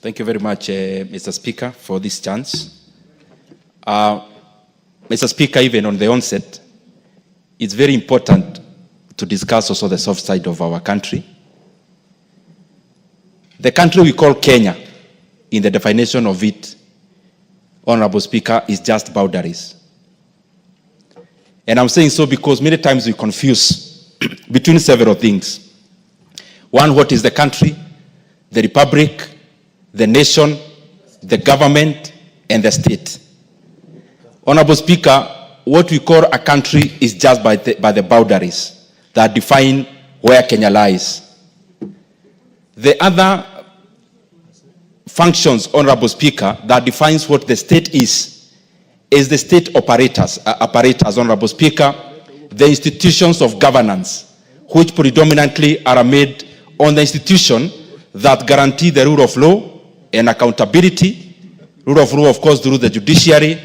Thank you very much, Mr. Speaker, for this chance. Mr. Speaker, even on the onset, it's very important to discuss also the soft side of our country. The country we call Kenya, in the definition of it, Honorable Speaker, is just boundaries. And I'm saying so because many times we confuse between several things. One, what is the country, the republic, the nation, the government, and the state. Honorable Speaker, what we call a country is just by the boundaries that define where Kenya lies. The other functions, Honorable Speaker, that defines what the state is the state apparatus, Honorable Speaker, the institutions of governance, which predominantly are made on the institution that guarantee the rule of law and accountability. Rule of law, of course, through the judiciary,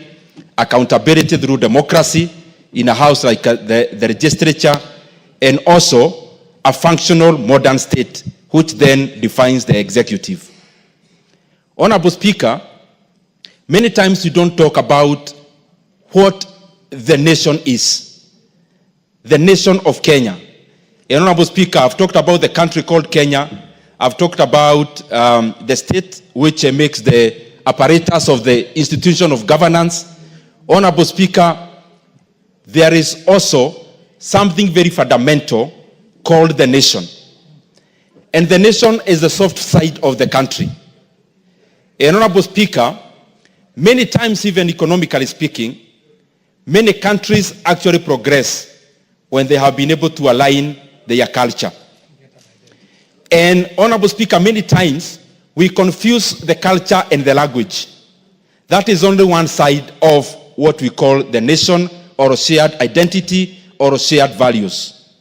accountability through democracy in a house like the legislature, and also a functional modern state, which then defines the executive. Honorable Speaker, many times we don't talk about what the nation is. The nation of Kenya. And Honorable Speaker, I've talked about the country called Kenya. I've talked about the state, which makes the apparatus of the institution of governance. Honorable Speaker, there is also something very fundamental called the nation. And the nation is the soft side of the country. And Honorable Speaker, many times, even economically speaking, many countries actually progress when they have been able to align their culture. And Honorable Speaker, many times we confuse the culture and the language. That is only one side of what we call the nation, or a shared identity, or a shared values.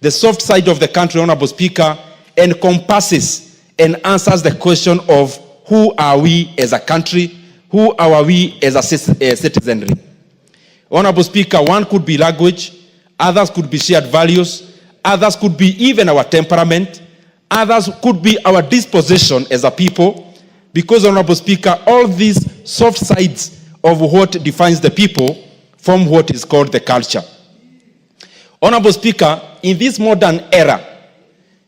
The soft side of the country, Honorable Speaker, encompasses and answers the question of who are we as a country, who are we as a citizenry. Honorable Speaker, one could be language, others could be shared values, others could be even our temperament, others could be our disposition as a people, because, Honorable Speaker, all these soft sides of what defines the people form what is called the culture. Honorable Speaker, in this modern era,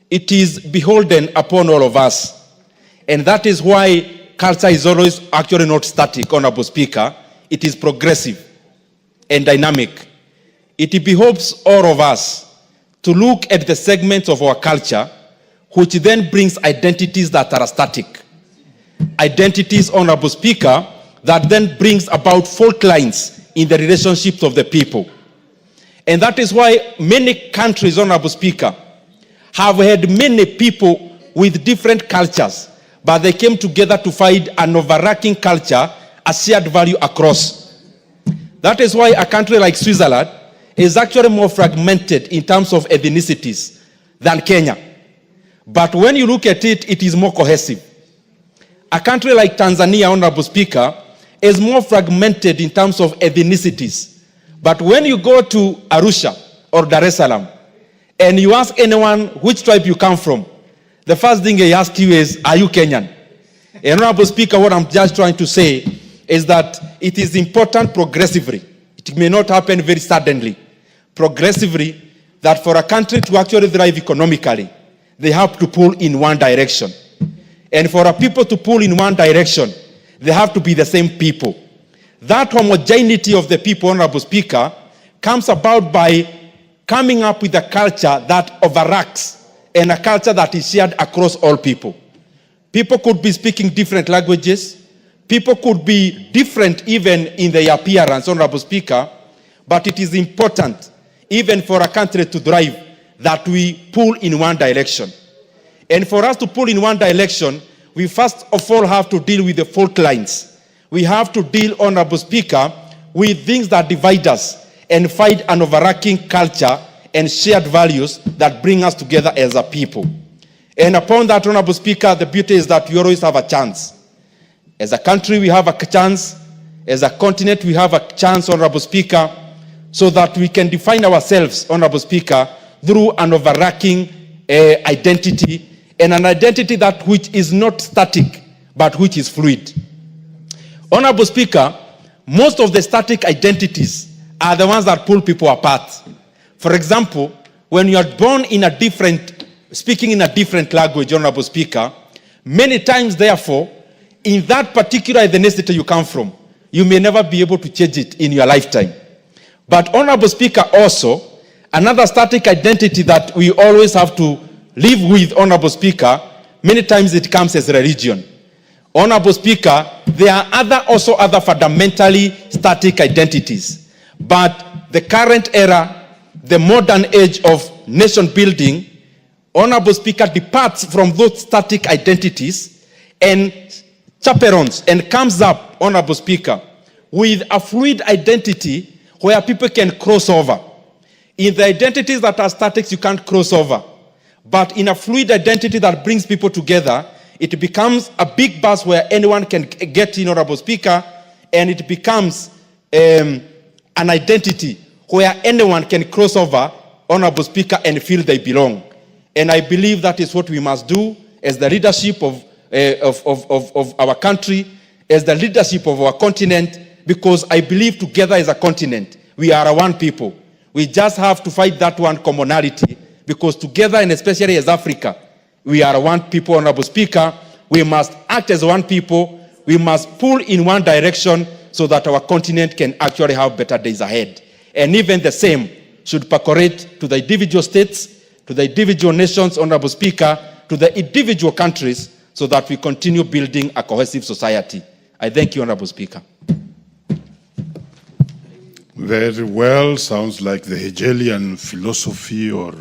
it is beholden upon all of us. And that is why culture is always actually not static, Honorable Speaker. It is progressive and dynamic. It behoves all of us to look at the segments of our culture which then brings identities that are static. Identities, Honorable Speaker, that then brings about fault lines in the relationships of the people. And that is why many countries, Honorable Speaker, have had many people with different cultures, but they came together to find an overarching culture, a shared value across. That is why a country like Switzerland is actually more fragmented in terms of ethnicities than Kenya. But when you look at it, it is more cohesive. A country like Tanzania, Honorable Speaker, is more fragmented in terms of ethnicities. But when you go to Arusha or Dar es Salaam, and you ask anyone which tribe you come from, the first thing they ask you is, are you Kenyan? And Honorable Speaker, what I'm just trying to say is that it is important progressively. It may not happen very suddenly. Progressively, that for a country to actually thrive economically, they have to pull in one direction. And for a people to pull in one direction, they have to be the same people. That homogeneity of the people, Honorable Speaker, comes about by coming up with a culture that overacts and a culture that is shared across all people. People could be speaking different languages. People could be different even in their appearance, Honorable Speaker, but it is important, even for a country to thrive, that we pull in one direction. And for us to pull in one direction, we first of all have to deal with the fault lines. We have to deal, Honorable Speaker, with things that divide us and find an overarching culture and shared values that bring us together as a people. And upon that, Honorable Speaker, the beauty is that we always have a chance. As a country, we have a chance. As a continent, we have a chance, Honorable Speaker, so that we can define ourselves, Honorable Speaker, through an overarching identity, and an identity that which is not static, but which is fluid. Honorable Speaker, most of the static identities are the ones that pull people apart. For example, when you are born in a different, speaking in a different language, Honorable Speaker, many times, therefore, in that particular ethnicity you come from, you may never be able to change it in your lifetime. But, Honorable Speaker, also, another static identity that we always have to live with, Honorable Speaker, many times it comes as religion. Honorable Speaker, there are also other fundamentally static identities. But the current era, the modern age of nation building, Honorable Speaker, departs from those static identities and chaperones and comes up, Honorable Speaker, with a fluid identity where people can cross over. In the identities that are static, you can't cross over. But in a fluid identity that brings people together, it becomes a big bus where anyone can get in, Honorable Speaker, and it becomes an identity where anyone can cross over, Honorable Speaker, and feel they belong. And I believe that is what we must do as the leadership of our country, as the leadership of our continent, because I believe together as a continent, we are one people. We just have to fight that one commonality, because together, and especially as Africa, we are one people, Honorable Speaker. We must act as one people. We must pull in one direction so that our continent can actually have better days ahead. And even the same should percolate to the individual states, to the individual nations, Honorable Speaker, to the individual countries, so that we continue building a cohesive society. I thank you, Honorable Speaker. Very well. Sounds like the Hegelian philosophy or